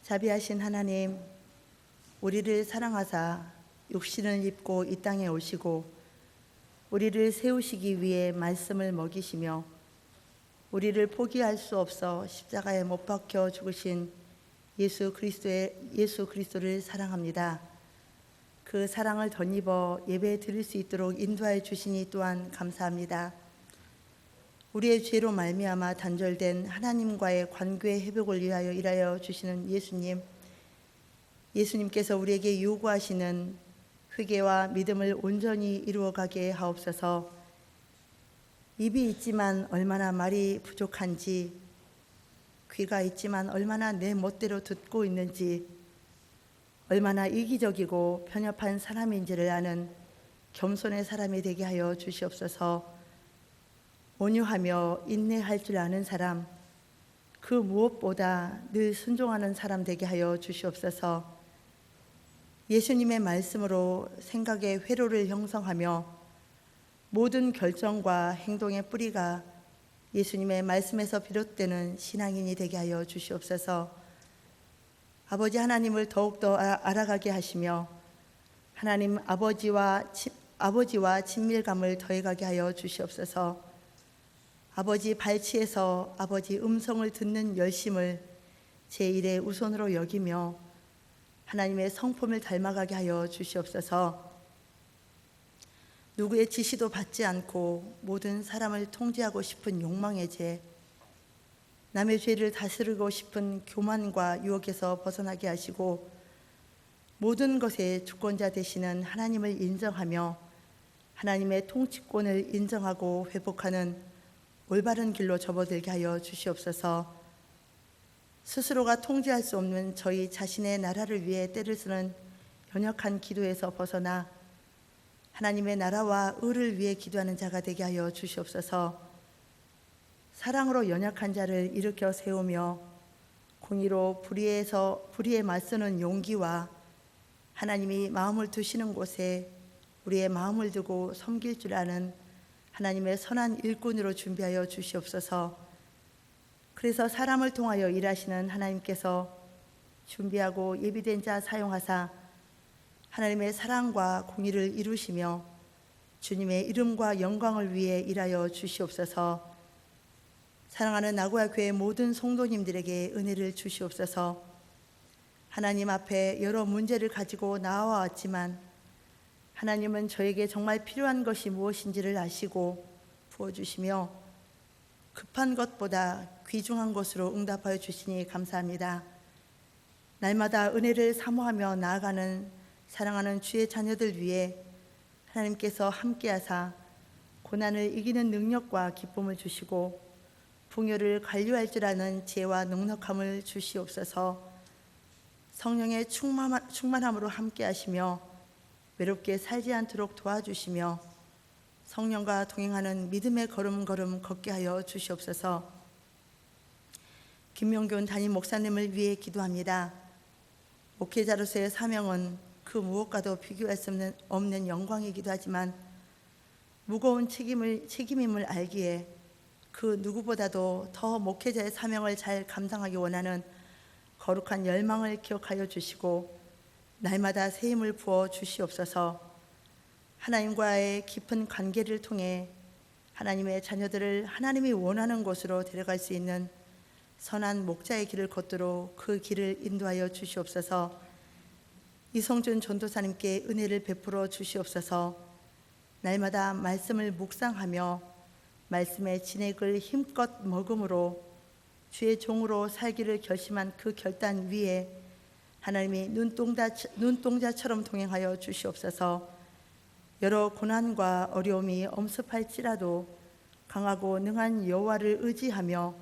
자비하신 하나님, 우리를 사랑하사 육신을 입고 이 땅에 오시고 우리를 세우시기 위해 말씀을 먹이시며 우리를 포기할 수 없어 십자가에 못 박혀 죽으신 예수 그리스도를 사랑합니다. 그 사랑을 덧입어 예배 드릴 수 있도록 인도하여 주시니 또한 감사합니다. 우리의 죄로 말미암아 단절된 하나님과의 관계 회복을 위하여 일하여 주시는 예수님께서 우리에게 요구하시는 회개와 믿음을 온전히 이루어가게 하옵소서. 입이 있지만 얼마나 말이 부족한지, 귀가 있지만 얼마나 내 멋대로 듣고 있는지, 얼마나 이기적이고 편협한 사람인지를 아는 겸손의 사람이 되게 하여 주시옵소서. 온유하며 인내할 줄 아는 사람, 그 무엇보다 늘 순종하는 사람 되게 하여 주시옵소서. 예수님의 말씀으로 생각의 회로를 형성하며 모든 결정과 행동의 뿌리가 예수님의 말씀에서 비롯되는 신앙인이 되게 하여 주시옵소서. 아버지 하나님을 더욱더 알아가게 하시며 하나님 아버지와 친밀감을 더해가게 하여 주시옵소서. 아버지 발치에서 아버지 음성을 듣는 열심을 제1의 우선으로 여기며 하나님의 성품을 닮아가게 하여 주시옵소서. 누구의 지시도 받지 않고 모든 사람을 통제하고 싶은 욕망의 죄, 남의 죄를 다스리고 싶은 교만과 유혹에서 벗어나게 하시고 모든 것의 주권자 되시는 하나님을 인정하며 하나님의 통치권을 인정하고 회복하는 올바른 길로 접어들게 하여 주시옵소서. 스스로가 통제할 수 없는 저희 자신의 나라를 위해 때를 쓰는 연약한 기도에서 벗어나 하나님의 나라와 의를 위해 기도하는 자가 되게 하여 주시옵소서. 사랑으로 연약한 자를 일으켜 세우며 공의로 불의에 맞서는 용기와 하나님이 마음을 두시는 곳에 우리의 마음을 두고 섬길 줄 아는 하나님의 선한 일꾼으로 준비하여 주시옵소서. 그래서 사람을 통하여 일하시는 하나님께서 준비하고 예비된 자 사용하사 하나님의 사랑과 공의를 이루시며 주님의 이름과 영광을 위해 일하여 주시옵소서. 사랑하는 나고야 교회 모든 성도님들에게 은혜를 주시옵소서. 하나님 앞에 여러 문제를 가지고 나와왔지만 하나님은 저에게 정말 필요한 것이 무엇인지를 아시고 부어주시며 급한 것보다 귀중한 것으로 응답하여 주시니 감사합니다. 날마다 은혜를 사모하며 나아가는 사랑하는 주의 자녀들 위해 하나님께서 함께하사 고난을 이기는 능력과 기쁨을 주시고 풍요를 관리할 줄 아는 지혜와 넉넉함을 주시옵소서. 성령의 충만함으로 함께하시며 외롭게 살지 않도록 도와주시며 성령과 동행하는 믿음의 걸음걸음 걷게 하여 주시옵소서. 김명균 담임 목사님을 위해 기도합니다. 목회자로서의 사명은 그 무엇과도 비교할 수 없는 영광이기도 하지만 무거운 책임임을 알기에 그 누구보다도 더 목회자의 사명을 잘 감당하기 원하는 거룩한 열망을 기억하여 주시고 날마다 새 힘을 부어 주시옵소서. 하나님과의 깊은 관계를 통해 하나님의 자녀들을 하나님이 원하는 곳으로 데려갈 수 있는 선한 목자의 길을 걷도록 그 길을 인도하여 주시옵소서. 이성준 전도사님께 은혜를 베풀어 주시옵소서. 날마다 말씀을 묵상하며 말씀의 진액을 힘껏 먹음으로 주의 종으로 살기를 결심한 그 결단 위에 하나님이 눈동자처럼 동행하여 주시옵소서. 여러 고난과 어려움이 엄습할지라도 강하고 능한 여호와를 의지하며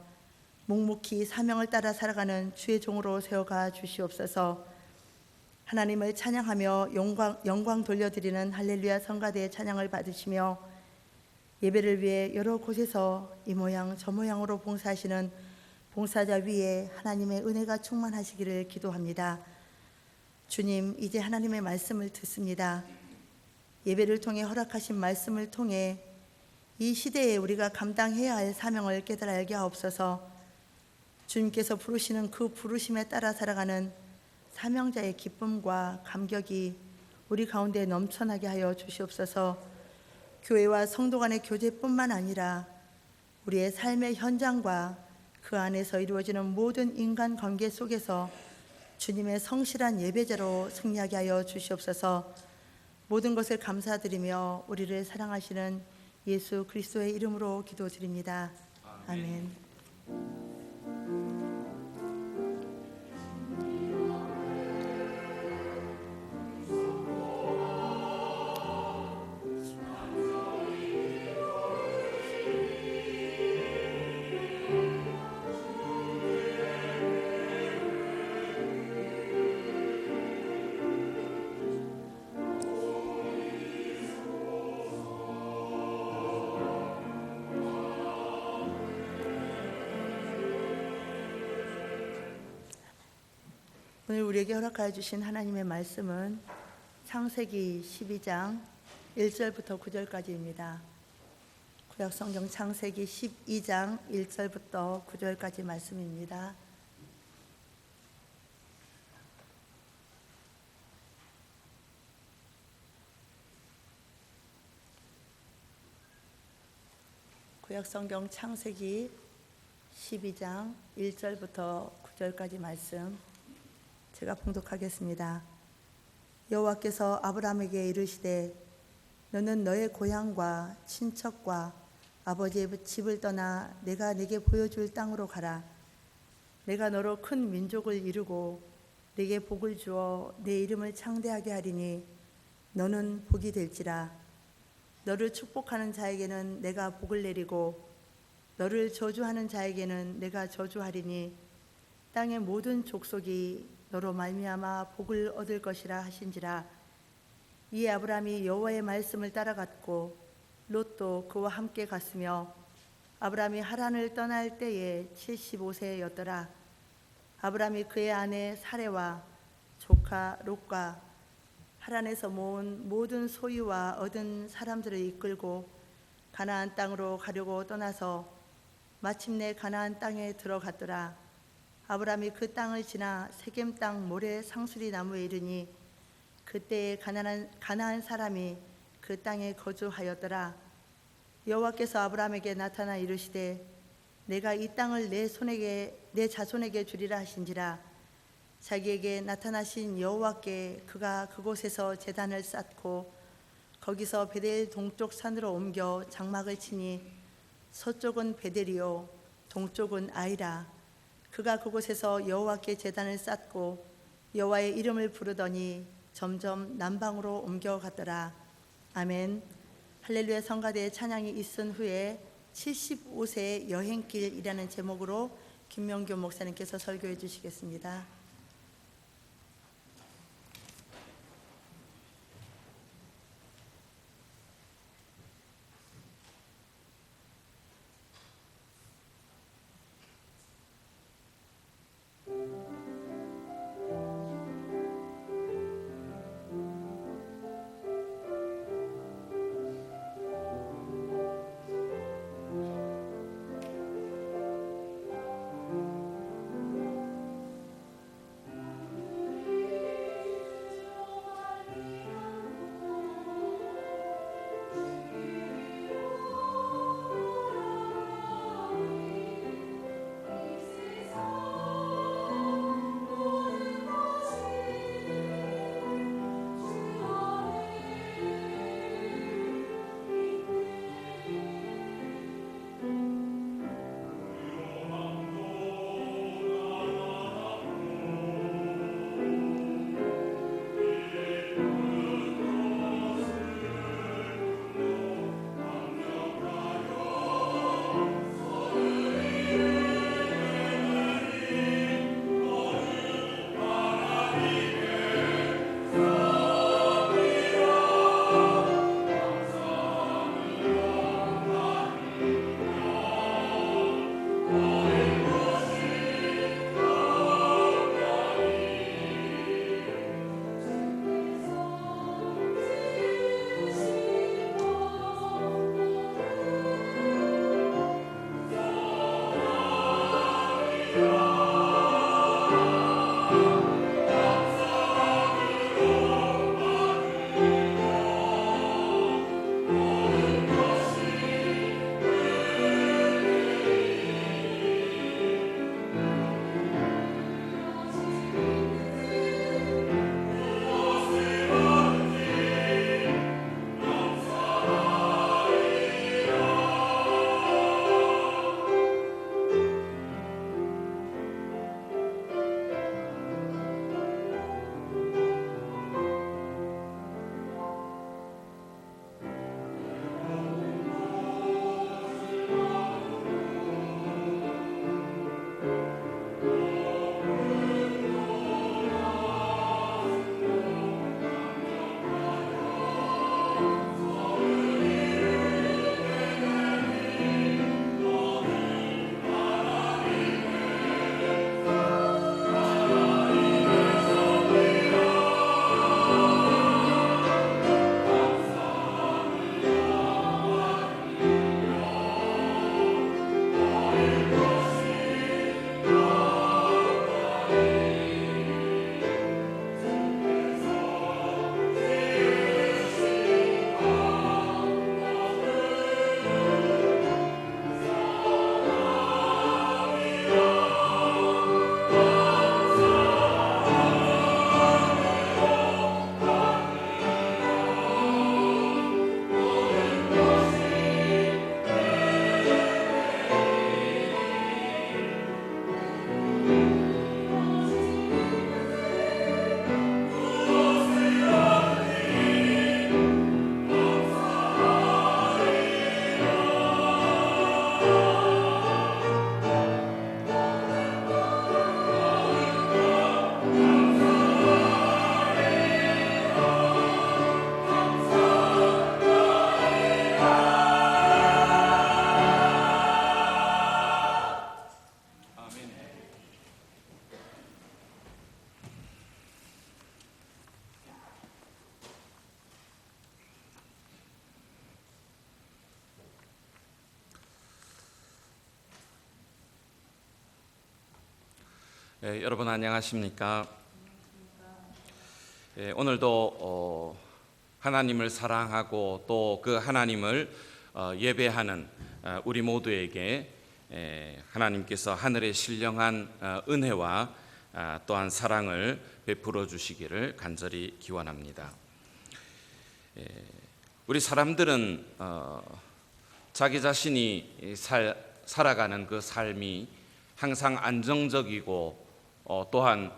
묵묵히 사명을 따라 살아가는 주의 종으로 세워가 주시옵소서. 하나님을 찬양하며 영광 돌려드리는 할렐루야 성가대의 찬양을 받으시며 예배를 위해 여러 곳에서 이 모양 저 모양으로 봉사하시는 봉사자 위에 하나님의 은혜가 충만하시기를 기도합니다. 주님, 이제 하나님의 말씀을 듣습니다. 예배를 통해 허락하신 말씀을 통해 이 시대에 우리가 감당해야 할 사명을 깨달아 알게 하옵소서. 주님께서 부르시는 그 부르심에 따라 살아가는 사명자의 기쁨과 감격이 우리 가운데 넘쳐나게 하여 주시옵소서. 교회와 성도 간의 교제뿐만 아니라 우리의 삶의 현장과 그 안에서 이루어지는 모든 인간관계 속에서 주님의 성실한 예배자로 승리하게 하여 주시옵소서. 모든 것을 감사드리며 우리를 사랑하시는 예수 그리스도의 이름으로 기도드립니다. 아멘. 오늘 우리에게 허락하여 주신 하나님의 말씀은 창세기 12장 1절부터 9절까지입니다. 구약성경 창세기 12장 1절부터 9절까지 말씀입니다. 구약성경 창세기 12장 1절부터 9절까지 말씀 제가 봉독하겠습니다. 여호와께서 아브라함에게 이르시되 너는 너의 고향과 친척과 아버지의 집을 떠나 내가 네게 보여줄 땅으로 가라. 내가 너로 큰 민족을 이루고 네게 복을 주어 내 이름을 창대하게 하리니 너는 복이 될지라. 너를 축복하는 자에게는 내가 복을 내리고 너를 저주하는 자에게는 내가 저주하리니 땅의 모든 족속이 너로 말미암아 복을 얻을 것이라 하신지라. 이에 아브라함이 여호와의 말씀을 따라갔고 롯도 그와 함께 갔으며 아브라함이 하란을 떠날 때에 75세였더라. 아브라함이 그의 아내 사레와 조카 롯과 하란에서 모은 모든 소유와 얻은 사람들을 이끌고 가나안 땅으로 가려고 떠나서 마침내 가나안 땅에 들어갔더라. 아브라함이 그 땅을 지나 세겜 땅 모래 상수리 나무에 이르니 그때에 가나안 사람이 그 땅에 거주하였더라. 여호와께서 아브라함에게 나타나 이르시되 내가 이 땅을 내 자손에게 주리라 하신지라. 자기에게 나타나신 여호와께 그가 그곳에서 제단을 쌓고 거기서 베델 동쪽 산으로 옮겨 장막을 치니 서쪽은 베델이요 동쪽은 아이라. 그가 그곳에서 여호와께 제단을 쌓고 여호와의 이름을 부르더니 점점 남방으로 옮겨갔더라. 아멘. 할렐루야. 성가대의 찬양이 있은 후에 75세의 여행길이라는 제목으로 김명교 목사님께서 설교해 주시겠습니다. 여러분 안녕하십니까? 오늘도 하나님을 사랑하고 또 그 하나님을 예배하는 우리 모두에게 하나님께서 하늘의 신령한 은혜와 또한 사랑을 베풀어 주시기를 간절히 기원합니다. 우리 사람들은 자기 자신이 살아가는 그 삶이 항상 안정적이고 또한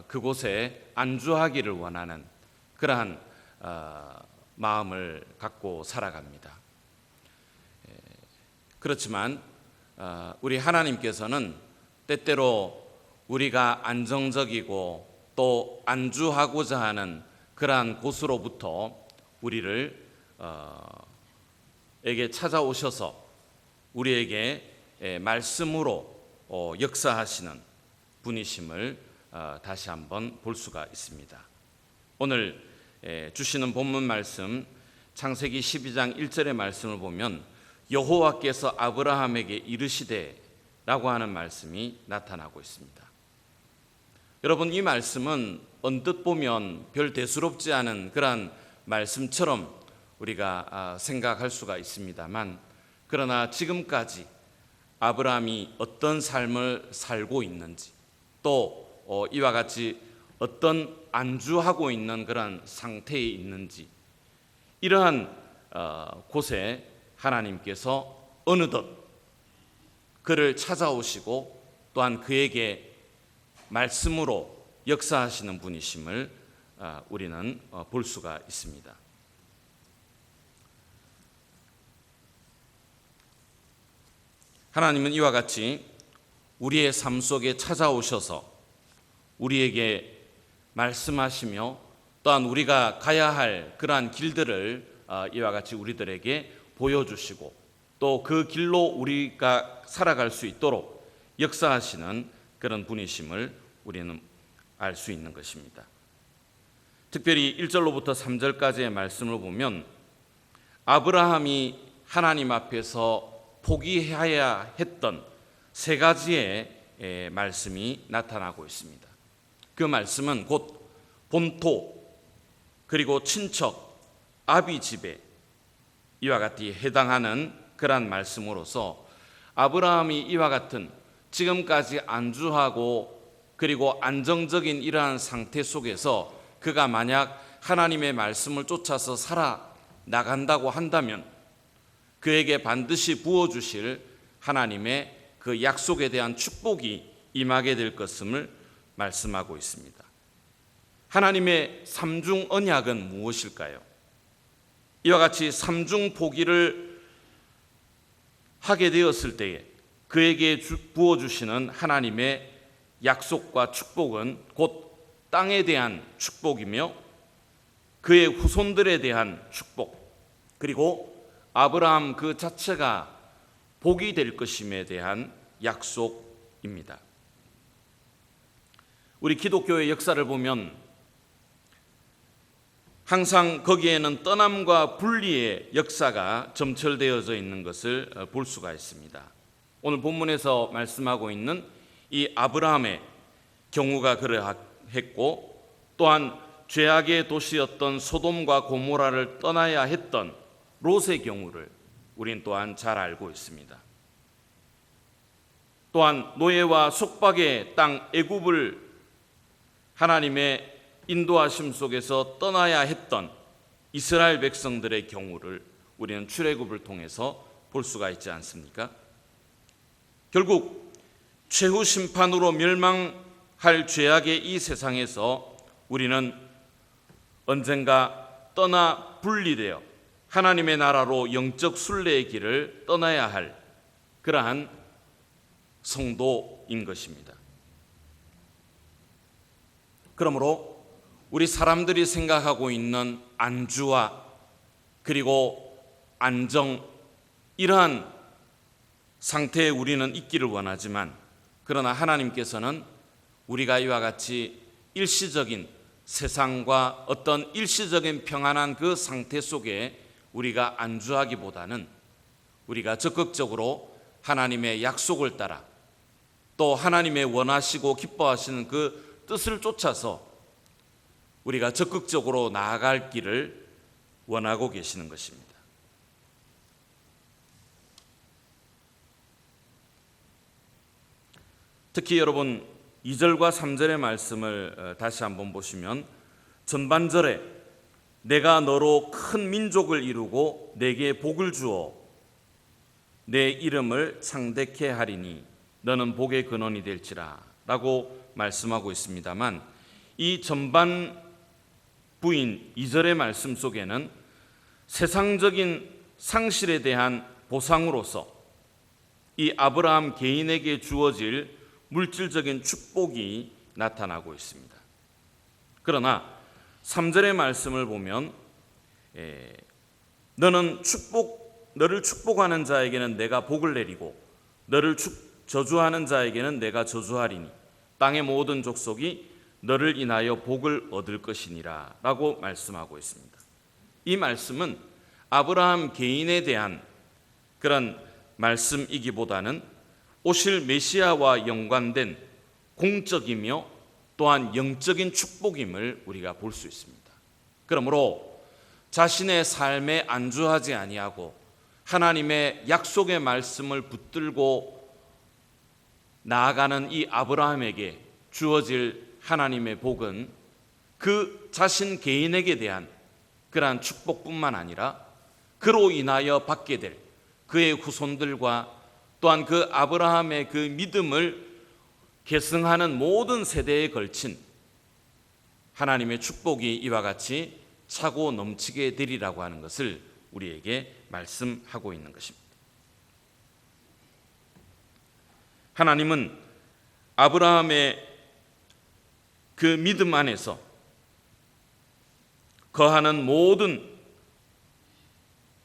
그곳에 안주하기를 원하는 그러한 마음을 갖고 살아갑니다. 그렇지만 우리 하나님께서는 때때로 우리가 안정적이고 또 안주하고자 하는 그러한 곳으로부터 우리를 에게 찾아오셔서 우리에게 말씀으로 역사하시는 분이심을 다시 한번 볼 수가 있습니다. 오늘 주시는 본문 말씀 창세기 12장 1절의 말씀을 보면 여호와께서 아브라함에게 이르시되 라고 하는 말씀이 나타나고 있습니다. 여러분, 이 말씀은 언뜻 보면 별 대수롭지 않은 그러한 말씀처럼 우리가 생각할 수가 있습니다만, 그러나 지금까지 아브라함이 어떤 삶을 살고 있는지, 또 이와 같이 어떤 안주하고 있는 그런 상태에 있는지, 이러한 곳에 하나님께서 어느덧 그를 찾아오시고 또한 그에게 말씀으로 역사하시는 분이심을 우리는 볼 수가 있습니다. 하나님은 이와 같이 우리의 삶 속에 찾아오셔서 우리에게 말씀하시며 또한 우리가 가야 할 그러한 길들을 이와 같이 우리들에게 보여주시고 또 그 길로 우리가 살아갈 수 있도록 역사하시는 그런 분이심을 우리는 알 수 있는 것입니다. 특별히 1절로부터 3절까지의 말씀을 보면 아브라함이 하나님 앞에서 포기해야 했던 세 가지의 말씀이 나타나고 있습니다. 그 말씀은 곧 본토, 그리고 친척, 아비 집에 이와 같이 해당하는 그러한 말씀으로서 아브라함이 이와 같은 지금까지 안주하고 그리고 안정적인 이러한 상태 속에서 그가 만약 하나님의 말씀을 쫓아서 살아나간다고 한다면 그에게 반드시 부어주실 하나님의 그 약속에 대한 축복이 임하게 될 것임을 말씀하고 있습니다. 하나님의 삼중 언약은 무엇일까요? 이와 같이 삼중 포기를 하게 되었을 때에 그에게 부어주시는 하나님의 약속과 축복은 곧 땅에 대한 축복이며 그의 후손들에 대한 축복, 그리고 아브라함 그 자체가 복이 될 것임에 대한 약속입니다. 우리 기독교의 역사를 보면 항상 거기에는 떠남과 분리의 역사가 점철되어져 있는 것을 볼 수가 있습니다. 오늘 본문에서 말씀하고 있는 이 아브라함의 경우가 그러했고, 또한 죄악의 도시였던 소돔과 고모라를 떠나야 했던 롯의 경우를 우린 또한 잘 알고 있습니다. 또한 노예와 속박의 땅 애굽을 하나님의 인도하심 속에서 떠나야 했던 이스라엘 백성들의 경우를 우리는 출애굽을 통해서 볼 수가 있지 않습니까? 결국 최후 심판으로 멸망할 죄악의 이 세상에서 우리는 언젠가 떠나 분리되어 하나님의 나라로 영적 순례의 길을 떠나야 할 그러한 성도인 것입니다. 그러므로 우리 사람들이 생각하고 있는 안주와 그리고 안정, 이러한 상태에 우리는 있기를 원하지만, 그러나 하나님께서는 우리가 이와 같이 일시적인 세상과 어떤 일시적인 평안한 그 상태 속에 우리가 안주하기보다는 우리가 적극적으로 하나님의 약속을 따라 또 하나님의 원하시고 기뻐하시는 그 뜻을 쫓아서 우리가 적극적으로 나아갈 길을 원하고 계시는 것입니다. 특히 여러분 2절과 3절의 말씀을 다시 한번 보시면 전반절에 내가 너로 큰 민족을 이루고 내게 복을 주어 내 이름을 창대케 하리니 너는 복의 근원이 될지라 라고 말씀하고 있습니다만, 이 전반 부인 2절의 말씀 속에는 세상적인 상실에 대한 보상으로서 이 아브라함 개인에게 주어질 물질적인 축복이 나타나고 있습니다. 그러나 3절의 말씀을 보면 너를 축복하는 자에게는 내가 복을 내리고 너를 저주하는 자에게는 내가 저주하리니 땅의 모든 족속이 너를 인하여 복을 얻을 것이니라 라고 말씀하고 있습니다. 이 말씀은 아브라함 개인에 대한 그런 말씀이기보다는 오실 메시아와 연관된 공적이며 또한 영적인 축복임을 우리가 볼 수 있습니다. 그러므로 자신의 삶에 안주하지 아니하고 하나님의 약속의 말씀을 붙들고 나아가는 이 아브라함에게 주어질 하나님의 복은 그 자신 개인에게 대한 그러한 축복뿐만 아니라 그로 인하여 받게 될 그의 후손들과 또한 그 아브라함의 그 믿음을 계승하는 모든 세대에 걸친 하나님의 축복이 이와 같이 차고 넘치게 되리라고 하는 것을 우리에게 말씀하고 있는 것입니다. 하나님은 아브라함의 그 믿음 안에서 거하는 모든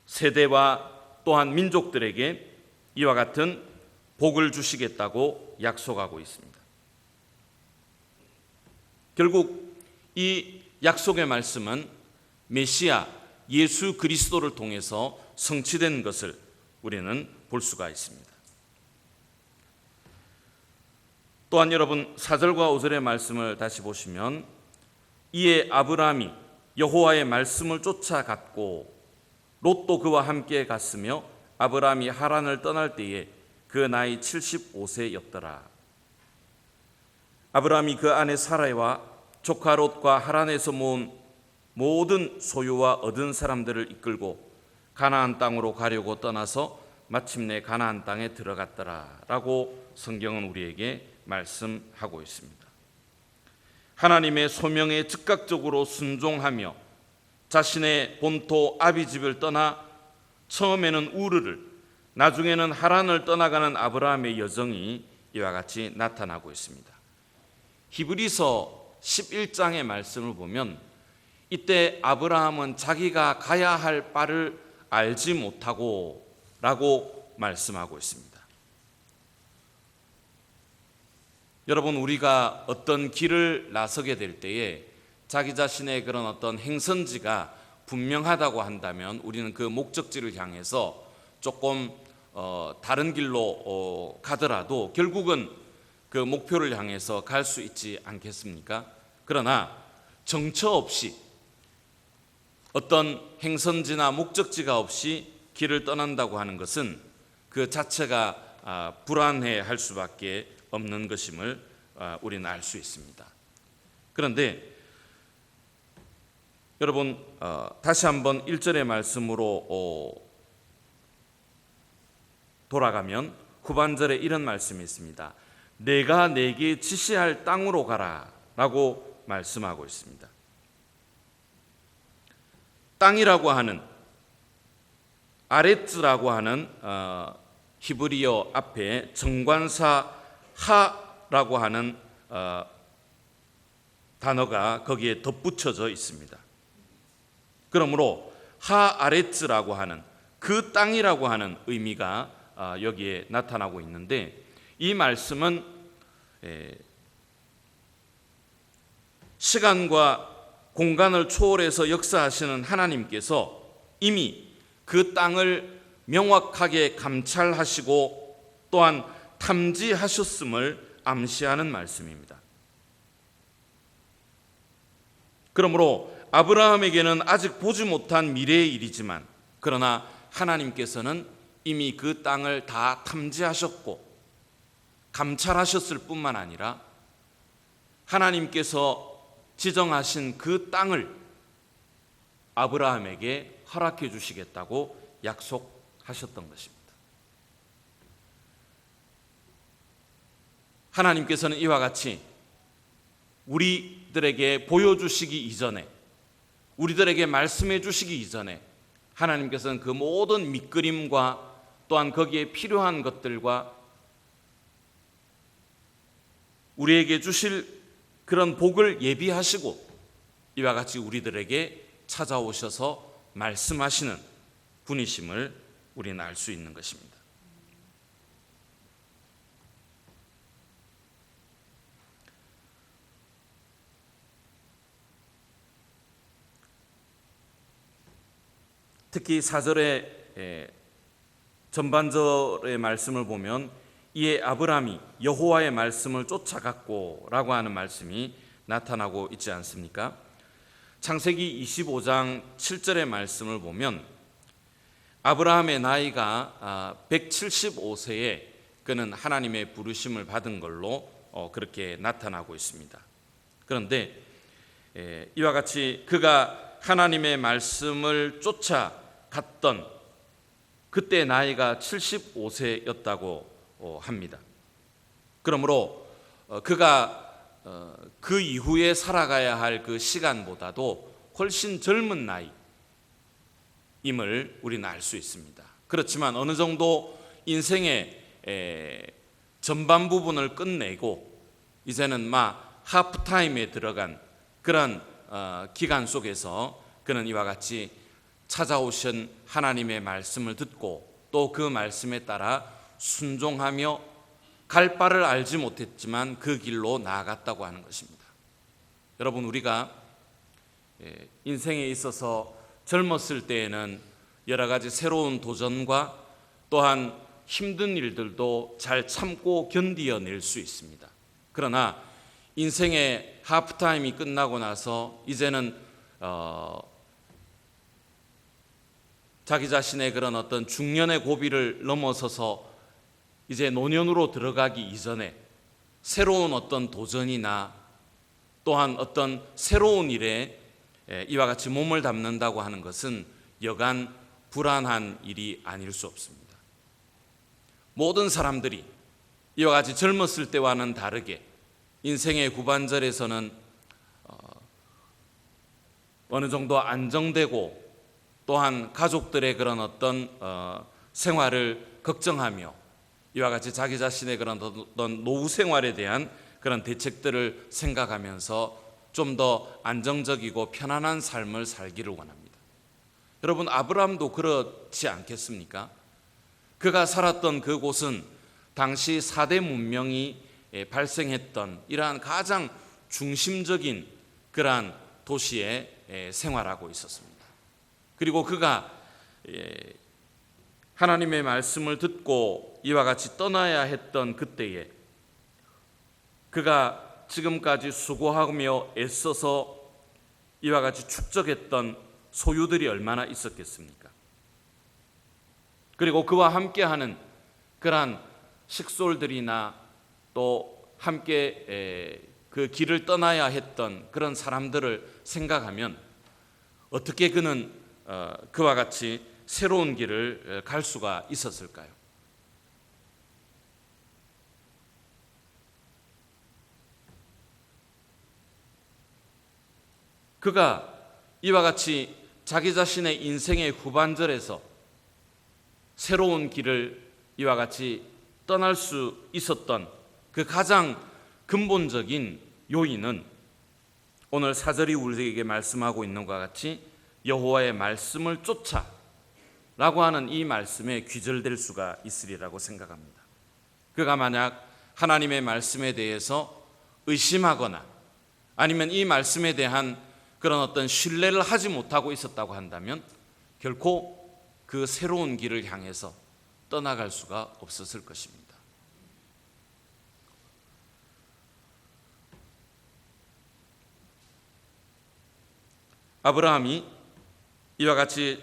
세대와 또한 민족들에게 이와 같은 복을 주시겠다고 약속하고 있습니다. 결국 이 약속의 말씀은 메시아 예수 그리스도를 통해서 성취된 것을 우리는 볼 수가 있습니다. 또한 여러분 4절과 5절의 말씀을 다시 보시면 이에 아브라함이 여호와의 말씀을 쫓아갔고 롯도 그와 함께 갔으며 아브라함이 하란을 떠날 때에 그 나이 75세였더라. 아브라함이 그 아내 사라와 조카 롯과 하란에서 모은 모든 소유와 얻은 사람들을 이끌고 가나안 땅으로 가려고 떠나서 마침내 가나안 땅에 들어갔더라 라고 성경은 우리에게 말씀하고 있습니다. 하나님의 소명에 즉각적으로 순종하며 자신의 본토 아비집을 떠나 처음에는 우르를 나중에는 하란을 떠나가는 아브라함의 여정이 이와 같이 나타나고 있습니다. 히브리서 11장의 말씀을 보면 이때 아브라함은 자기가 가야 할 바를 알지 못하고 라고 말씀하고 있습니다. 여러분, 우리가 어떤 길을 나서게 될 때에 자기 자신의 그런 어떤 행선지가 분명하다고 한다면 우리는 그 목적지를 향해서 조금 다른 길로 가더라도 결국은 그 목표를 향해서 갈 수 있지 않겠습니까? 그러나 정처 없이 어떤 행선지나 목적지가 없이 길을 떠난다고 하는 것은 그 자체가 불안해 할 수밖에 없는 것임을 우리는 알 수 있습니다. 그런데 여러분 다시 한번 1절의 말씀으로 돌아가면 후반절에 이런 말씀이 있습니다. 내가 내게 지시할 땅으로 가라 라고 말씀하고 있습니다. 땅이라고 하는 아레츠라고 하는 히브리어 앞에 정관사 하라고 하는 단어가 거기에 덧붙여져 있습니다. 그러므로 하아레츠라고 하는 그 땅이라고 하는 의미가 여기에 나타나고 있는데, 이 말씀은 시간과 공간을 초월해서 역사하시는 하나님께서 이미 그 땅을 명확하게 감찰하시고 또한 탐지하셨음을 암시하는 말씀입니다. 그러므로 아브라함에게는 아직 보지 못한 미래의 일이지만, 그러나 하나님께서는 이미 그 땅을 다 탐지하셨고 감찰하셨을 뿐만 아니라 하나님께서 지정하신 그 땅을 아브라함에게 허락해 주시겠다고 약속하셨던 것입니다. 하나님께서는 이와 같이 우리들에게 보여주시기 이전에, 우리들에게 말씀해 주시기 이전에 하나님께서는 그 모든 밑그림과 또한 거기에 필요한 것들과 우리에게 주실 그런 복을 예비하시고 이와 같이 우리들에게 찾아오셔서 말씀하시는 분이심을 우리는 알 수 있는 것입니다. 특히 4절의 전반절의 말씀을 보면 이에 아브라함이 여호와의 말씀을 쫓아갔고 라고 하는 말씀이 나타나고 있지 않습니까? 창세기 25장 7절의 말씀을 보면 아브라함의 나이가 175세에 그는 하나님의 부르심을 받은 걸로 그렇게 나타나고 있습니다. 그런데 이와 같이 그가 하나님의 말씀을 쫓아갔던 그때 나이가 75세였다고 합니다. 그러므로 그가 그 이후에 살아가야 할 그 시간보다도 훨씬 젊은 나이임을 우리는 알 수 있습니다. 그렇지만 어느 정도 인생의 전반 부분을 끝내고 이제는 막 하프타임에 들어간 그런 기간 속에서 그는 이와 같이 찾아오신 하나님의 말씀을 듣고 또 그 말씀에 따라 순종하며 갈 바를 알지 못했지만 그 길로 나아갔다고 하는 것입니다. 여러분, 우리가 인생에 있어서 젊었을 때에는 여러 가지 새로운 도전과 또한 힘든 일들도 잘 참고 견디어낼 수 있습니다. 그러나 인생의 하프타임이 끝나고 나서 이제는 자기 자신의 그런 어떤 중년의 고비를 넘어서서 이제 노년으로 들어가기 이전에 새로운 어떤 도전이나 또한 어떤 새로운 일에 이와 같이 몸을 담는다고 하는 것은 여간 불안한 일이 아닐 수 없습니다. 모든 사람들이 이와 같이 젊었을 때와는 다르게 인생의 후반절에서는 어느 정도 안정되고 또한 가족들의 그런 어떤 생활을 걱정하며 이와 같이 자기 자신의 그런 어떤 노후 생활에 대한 그런 대책들을 생각하면서 좀 더 안정적이고 편안한 삶을 살기를 원합니다. 여러분, 아브라함도 그렇지 않겠습니까? 그가 살았던 그곳은 당시 4대 문명이 발생했던 이러한 가장 중심적인 그러한 도시에 생활하고 있었습니다. 그리고 그가 하나님의 말씀을 듣고 이와 같이 떠나야 했던 그때에 그가 지금까지 수고하며 애써서 이와 같이 축적했던 소유들이 얼마나 있었겠습니까? 그리고 그와 함께하는 그러한 식솔들이나 또 함께 그 길을 떠나야 했던 그런 사람들을 생각하면 어떻게 그는 그와 같이 새로운 길을 갈 수가 있었을까요? 그가 이와 같이 자기 자신의 인생의 후반절에서 새로운 길을 이와 같이 떠날 수 있었던 그 가장 근본적인 요인은 오늘 4절이 우리에게 말씀하고 있는 것과 같이 여호와의 말씀을 쫓아 라고 하는 이 말씀에 귀절될 수가 있으리라고 생각합니다. 그가 만약 하나님의 말씀에 대해서 의심하거나 아니면 이 말씀에 대한 그런 어떤 신뢰를 하지 못하고 있었다고 한다면 결코 그 새로운 길을 향해서 떠나갈 수가 없었을 것입니다. 아브라함이 이와 같이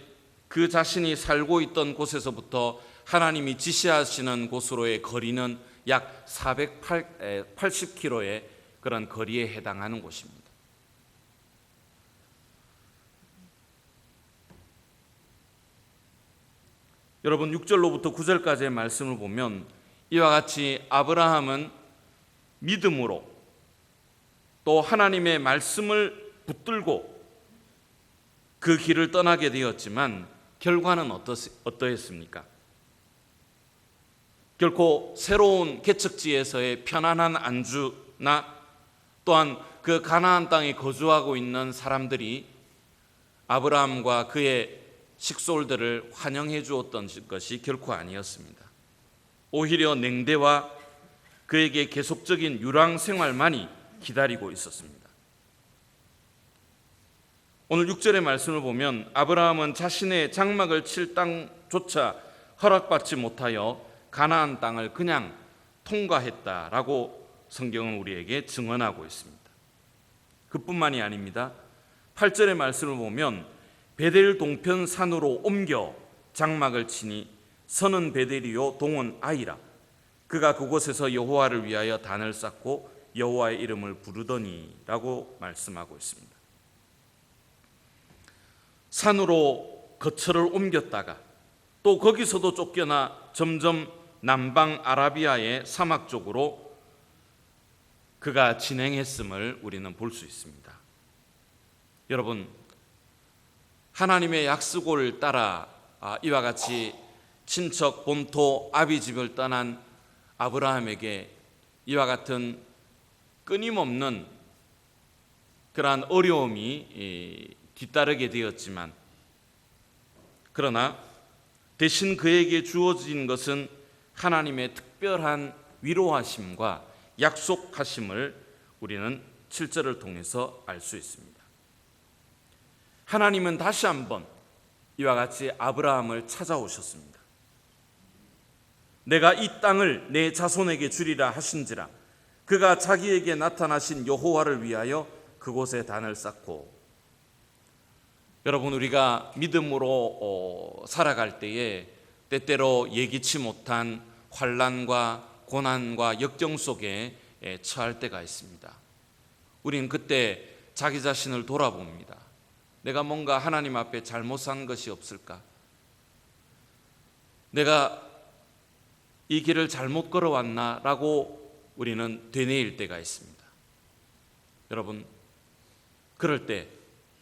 그 자신이 살고 있던 곳에서부터 하나님이 지시하시는 곳으로의 거리는 약 480km의 그런 거리에 해당하는 곳입니다. 여러분 6절로부터 9절까지의 말씀을 보면 이와 같이 아브라함은 믿음으로 또 하나님의 말씀을 붙들고 그 길을 떠나게 되었지만 결과는 어떠했습니까? 결코 새로운 개척지에서의 편안한 안주나 또한 그 가나안 땅에 거주하고 있는 사람들이 아브라함과 그의 식솔들을 환영해 주었던 것이 결코 아니었습니다. 오히려 냉대와 그에게 계속적인 유랑 생활만이 기다리고 있었습니다. 오늘 6절의 말씀을 보면 아브라함은 자신의 장막을 칠 땅조차 허락받지 못하여 가나안 땅을 그냥 통과했다라고 성경은 우리에게 증언하고 있습니다. 그뿐만이 아닙니다. 8절의 말씀을 보면 베델 동편 산으로 옮겨 장막을 치니 선은 베델이요 동은 아이라. 그가 그곳에서 여호와를 위하여 단을 쌓고 여호와의 이름을 부르더니라고 말씀하고 있습니다. 산으로 거처를 옮겼다가 또 거기서도 쫓겨나 점점 남방 아라비아의 사막 쪽으로 그가 진행했음을 우리는 볼 수 있습니다. 여러분, 하나님의 약속을 따라 이와 같이 친척 본토 아비집을 떠난 아브라함에게 이와 같은 끊임없는 그러한 어려움이 뒤따르게 되었지만, 그러나 대신 그에게 주어진 것은 하나님의 특별한 위로하심과 약속하심을 우리는 7절을 통해서 알 수 있습니다. 하나님은 다시 한번 이와 같이 아브라함을 찾아오셨습니다. 내가 이 땅을 내 자손에게 주리라 하신지라. 그가 자기에게 나타나신 여호와를 위하여 그곳에 단을 쌓고. 여러분, 우리가 믿음으로 살아갈 때에 때때로 예기치 못한 환난과 고난과 역경 속에 처할 때가 있습니다. 우리는 그때 자기 자신을 돌아봅니다. 내가 뭔가 하나님 앞에 잘못 산 것이 없을까? 내가 이 길을 잘못 걸어왔나? 라고 우리는 되뇌일 때가 있습니다. 여러분, 그럴 때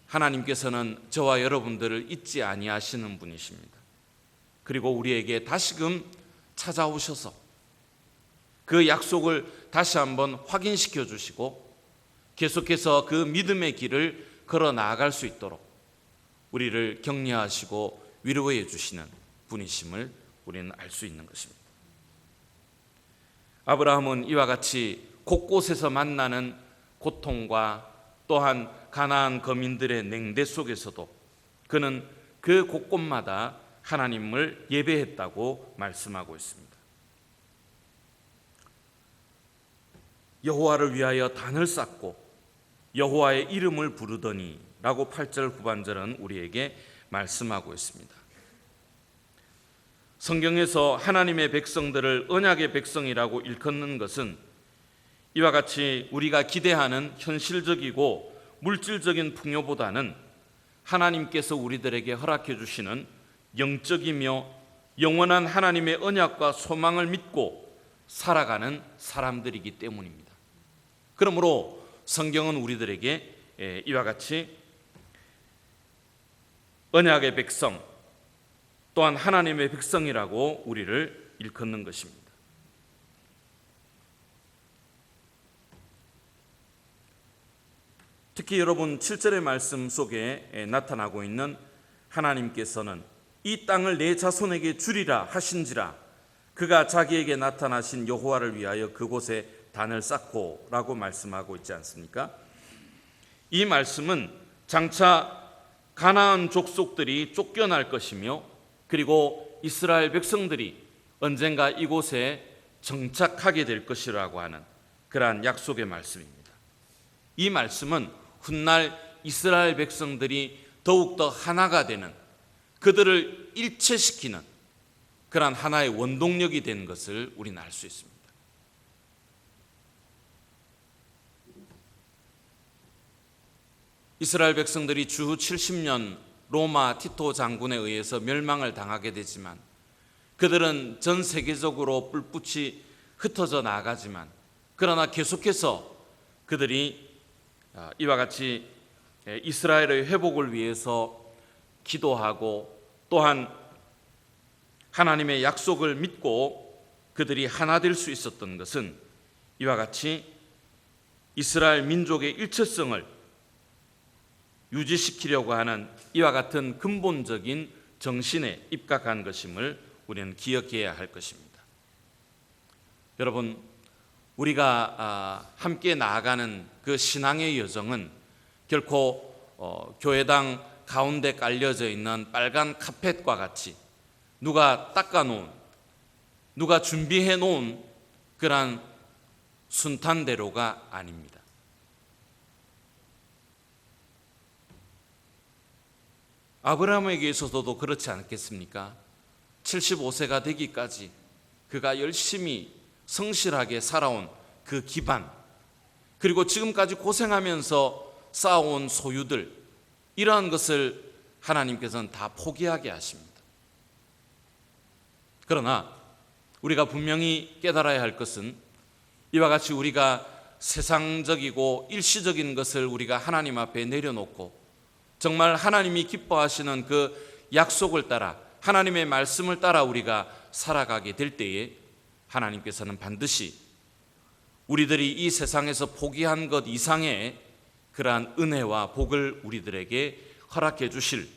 하나님께서는 저와 여러분들을 잊지 아니하시는 분이십니다. 그리고 우리에게 다시금 찾아오셔서 그 약속을 다시 한번 확인시켜 주시고 계속해서 그 믿음의 길을 걸어 나아갈 수 있도록 우리를 격려하시고 위로해 주시는 분이심을 우리는 알 수 있는 것입니다. 아브라함은 이와 같이 곳곳에서 만나는 고통과 또한 가나안 거민들의 냉대 속에서도 그는 그 곳곳마다 하나님을 예배했다고 말씀하고 있습니다. 여호와를 위하여 단을 쌓고 여호와의 이름을 부르더니 라고 8절 후반절은 우리에게 말씀하고 있습니다. 성경에서 하나님의 백성들을 언약의 백성이라고 일컫는 것은 이와 같이 우리가 기대하는 현실적이고 물질적인 풍요보다는 하나님께서 우리들에게 허락해 주시는 영적이며 영원한 하나님의 언약과 소망을 믿고 살아가는 사람들이기 때문입니다. 그러므로 성경은 우리들에게 이와 같이 언약의 백성 또한 하나님의 백성이라고 우리를 일컫는 것입니다. 특히 여러분 7절의 말씀 속에 나타나고 있는 하나님께서는 이 땅을 내 자손에게 주리라 하신지라. 그가 자기에게 나타나신 여호와를 위하여 그곳에 단을 쌓고 라고 말씀하고 있지 않습니까? 이 말씀은 장차 가나안 족속들이 쫓겨날 것이며 그리고 이스라엘 백성들이 언젠가 이곳에 정착하게 될 것이라고 하는 그러한 약속의 말씀입니다. 이 말씀은 훗날 이스라엘 백성들이 더욱더 하나가 되는, 그들을 일체시키는 그러한 하나의 원동력이 된 것을 우리는 알 수 있습니다. 이스라엘 백성들이 주후 70년 로마 티토 장군에 의해서 멸망을 당하게 되지만, 그들은 전 세계적으로 뿔뿔이 흩어져 나가지만, 그러나 계속해서 그들이 이와 같이 이스라엘의 회복을 위해서 기도하고, 또한 하나님의 약속을 믿고 그들이 하나 될 수 있었던 것은 이와 같이 이스라엘 민족의 일체성을 유지시키려고 하는 이와 같은 근본적인 정신에 입각한 것임을 우리는 기억해야 할 것입니다. 여러분, 우리가 함께 나아가는 그 신앙의 여정은 결코 교회당 가운데 깔려져 있는 빨간 카펫과 같이 누가 닦아놓은, 누가 준비해 놓은 그러한 순탄대로가 아닙니다. 아브라함에게 있어서도 그렇지 않겠습니까? 75세가 되기까지 그가 열심히 성실하게 살아온 그 기반, 그리고 지금까지 고생하면서 쌓아온 소유들, 이러한 것을 하나님께서는 다 포기하게 하십니다. 그러나 우리가 분명히 깨달아야 할 것은, 이와 같이 우리가 세상적이고 일시적인 것을 우리가 하나님 앞에 내려놓고 정말 하나님이 기뻐하시는 그 약속을 따라, 하나님의 말씀을 따라 우리가 살아가게 될 때에 하나님께서는 반드시 우리들이 이 세상에서 포기한 것 이상의 그러한 은혜와 복을 우리들에게 허락해 주실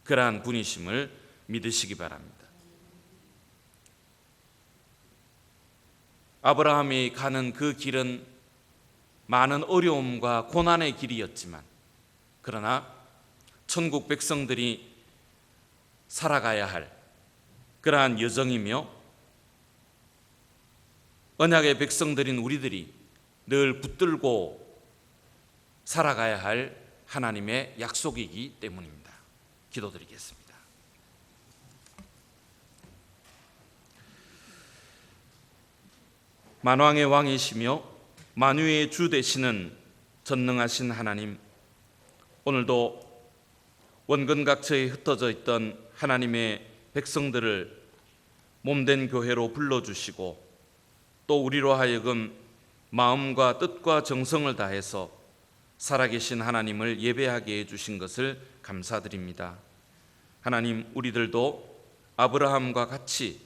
그러한 분이심을 믿으시기 바랍니다. 아브라함이 가는 그 길은 많은 어려움과 고난의 길이었지만, 그러나 천국 백성들이 살아가야 할 그러한 여정이며, 언약의 백성들인 우리들이 늘 붙들고 살아가야 할 하나님의 약속이기 때문입니다. 기도드리겠습니다. 만왕의 왕이시며 만유의 주 되시는 전능하신 하나님, 오늘도 원근각처에 흩어져 있던 하나님의 백성들을 몸된 교회로 불러주시고, 또 우리로 하여금 마음과 뜻과 정성을 다해서 살아계신 하나님을 예배하게 해주신 것을 감사드립니다. 하나님, 우리들도 아브라함과 같이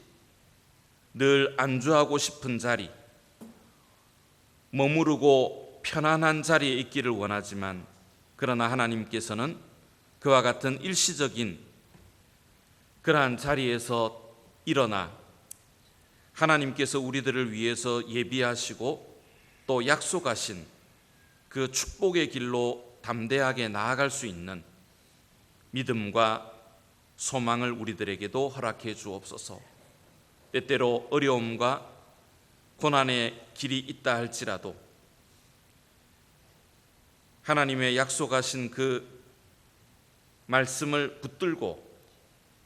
늘 안주하고 싶은 자리, 머무르고 편안한 자리에 있기를 원하지만, 그러나 하나님께서는 그와 같은 일시적인 그러한 자리에서 일어나 하나님께서 우리들을 위해서 예비하시고 또 약속하신 그 축복의 길로 담대하게 나아갈 수 있는 믿음과 소망을 우리들에게도 허락해 주옵소서. 때때로 어려움과 고난의 길이 있다 할지라도 하나님의 약속하신 그 말씀을 붙들고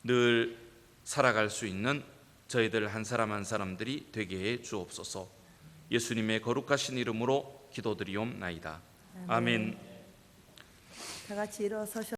늘 살아갈 수 있는 저희들 한 사람 한 사람들이 되게 해 주옵소서. 예수님의 거룩하신 이름으로 기도드리옵나이다. 아멘. 다 같이 일어서셔.